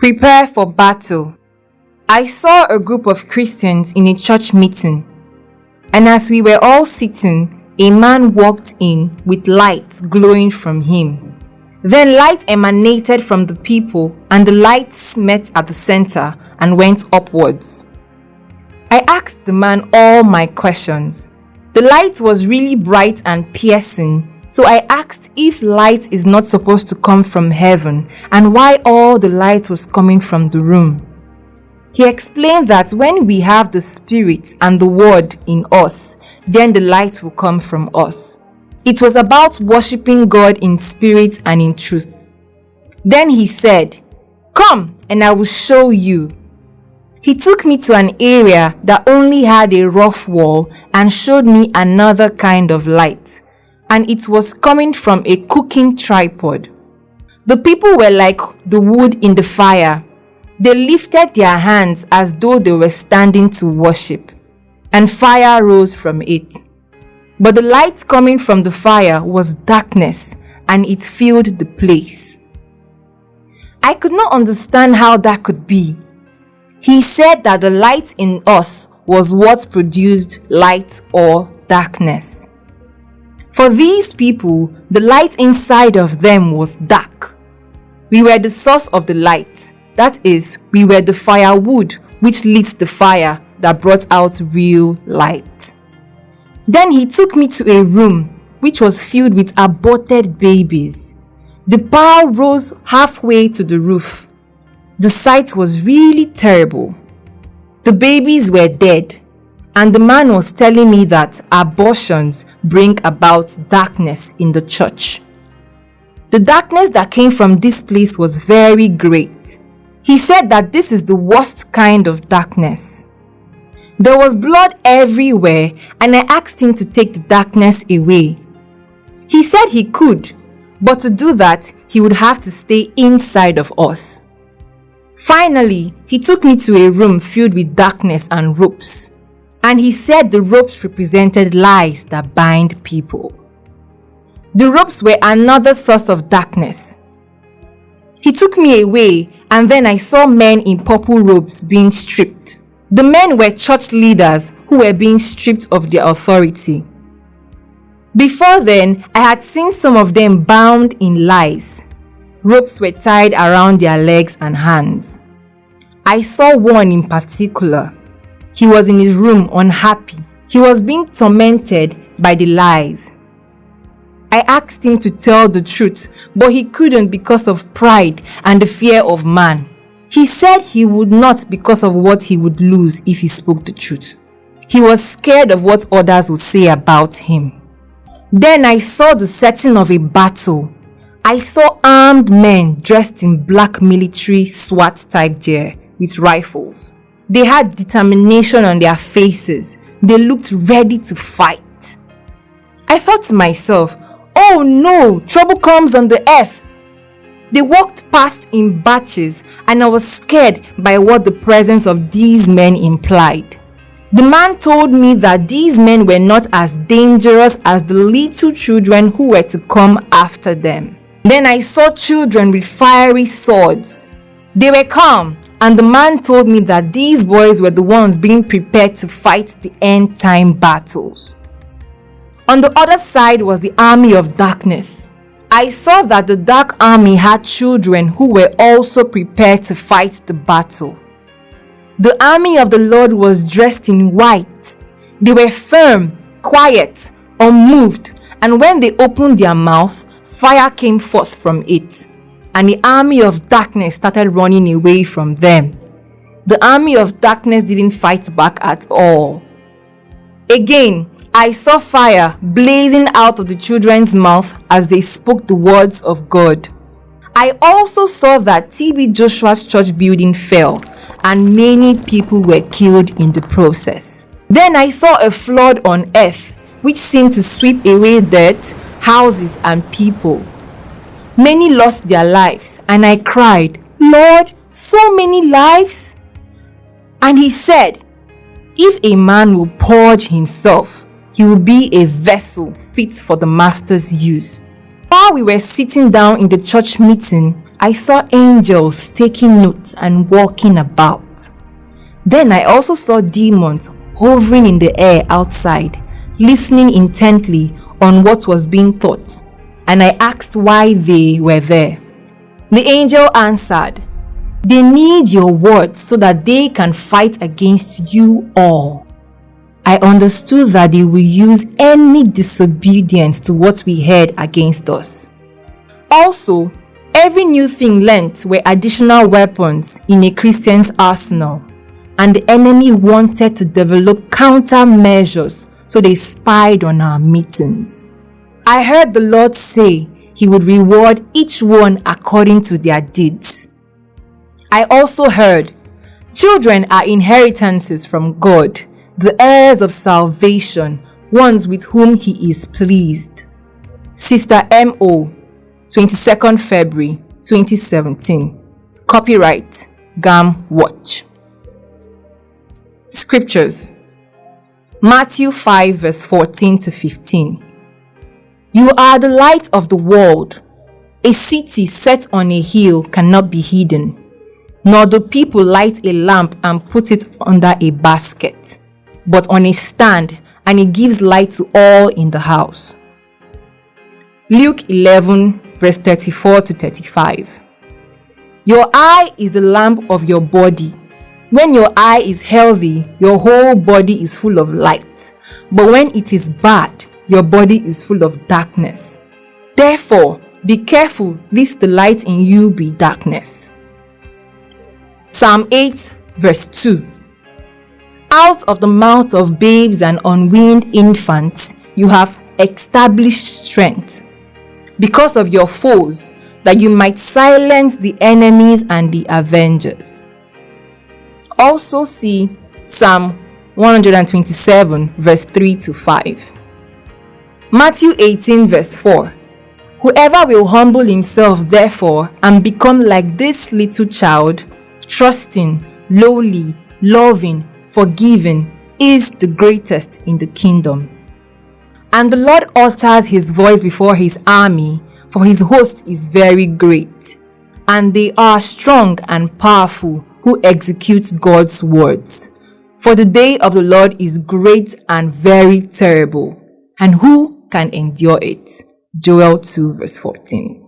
Prepare for battle. I saw a group of Christians in a church meeting, and as we were all sitting, a man walked in with light glowing from him. Then light emanated from the people, and the lights met at the center and went upwards. I asked the man all my questions. The light was really bright and piercing, so I asked if light is not supposed to come from heaven and why all the light was coming from the room. He explained that when we have the Spirit and the Word in us, then the light will come from us. It was about worshiping God in spirit and in truth. Then he said, "Come and I will show you." He took me to an area that only had a rough wall and showed me another kind of light, and it was coming from a cooking tripod. The people were like the wood in the fire. They lifted their hands as though they were standing to worship, and fire rose from it. But the light coming from the fire was darkness, and it filled the place. I could not understand how that could be. He said that the light in us was what produced light or darkness. For these people, the light inside of them was dark. We were the source of the light. That is, we were the firewood which lit the fire that brought out real light. Then he took me to a room which was filled with aborted babies. The power rose halfway to the roof. The sight was really terrible. The babies were dead, and the man was telling me that abortions bring about darkness in the church. The darkness that came from this place was very great. He said that this is the worst kind of darkness. There was blood everywhere, and I asked him to take the darkness away. He said he could, but to do that, he would have to stay inside of us. Finally, he took me to a room filled with darkness and ropes, and he said the ropes represented lies that bind people. The ropes were another source of darkness. He took me away, and then I saw men in purple robes being stripped. The men were church leaders who were being stripped of their authority. Before then, I had seen some of them bound in lies. Ropes were tied around their legs and hands. I saw one in particular. He was in his room unhappy. He was being tormented by the lies. I asked him to tell the truth, but he couldn't because of pride and the fear of man. He said he would not because of what he would lose if he spoke the truth. He was scared of what others would say about him. Then I saw the setting of a battle. I saw armed men dressed in black military SWAT type gear with rifles. They had determination on their faces. They looked ready to fight. I thought to myself, "Oh no, trouble comes on the earth." They walked past in batches, and I was scared by what the presence of these men implied. The man told me that these men were not as dangerous as the little children who were to come after them. Then I saw children with fiery swords. They were calm, and the man told me that these boys were the ones being prepared to fight the end time battles. On the other side was the army of darkness. I saw that the dark army had children who were also prepared to fight the battle. The army of the Lord was dressed in white. They were firm, quiet, unmoved, and when they opened their mouth, fire came forth from it, and the army of darkness started running away from them. The army of darkness didn't fight back at all. Again, I saw fire blazing out of the children's mouth as they spoke the words of God. I also saw that TB Joshua's church building fell, and many people were killed in the process. Then I saw a flood on earth, which seemed to sweep away dirt, houses, and people. Many lost their lives, and I cried, "Lord, so many lives?" And he said, "If a man will purge himself, he will be a vessel fit for the master's use." While we were sitting down in the church meeting, I saw angels taking notes and walking about. Then I also saw demons hovering in the air outside, listening intently on what was being taught, and I asked why they were there. The angel answered, "They need your words so that they can fight against you all." I understood that they will use any disobedience to what we heard against us. Also, every new thing learnt were additional weapons in a Christian's arsenal, and the enemy wanted to develop countermeasures, so they spied on our meetings. I heard the Lord say He would reward each one according to their deeds. I also heard, "Children are inheritances from God, the heirs of salvation, ones with whom He is pleased." Sister M.O., 22nd February 2017. Copyright Gam Watch. Scriptures. Matthew 5 verse 14 to 15. You are the light of the world. A city set on a hill cannot be hidden, nor do people light a lamp and put it under a basket, but on a stand, and it gives light to all in the house. Luke 11 verse 34 to 35. Your eye is the lamp of your body. When your eye is healthy, your whole body is full of light. But when it is bad, your body is full of darkness. Therefore, be careful lest the light in you be darkness. Psalm 8 verse 2. Out of the mouth of babes and unweaned infants, you have established strength because of your foes, that you might silence the enemies and the avengers. Also see Psalm 127 verse 3 to 5. Matthew 18 verse 4. Whoever will humble himself therefore and become like this little child, trusting, lowly, loving, forgiving, is the greatest in the kingdom. And the Lord utters His voice before His army, for His host is very great, and they are strong and powerful who execute God's words. For the day of the Lord is great and very terrible, and who can endure it? Joel 2 verse 14.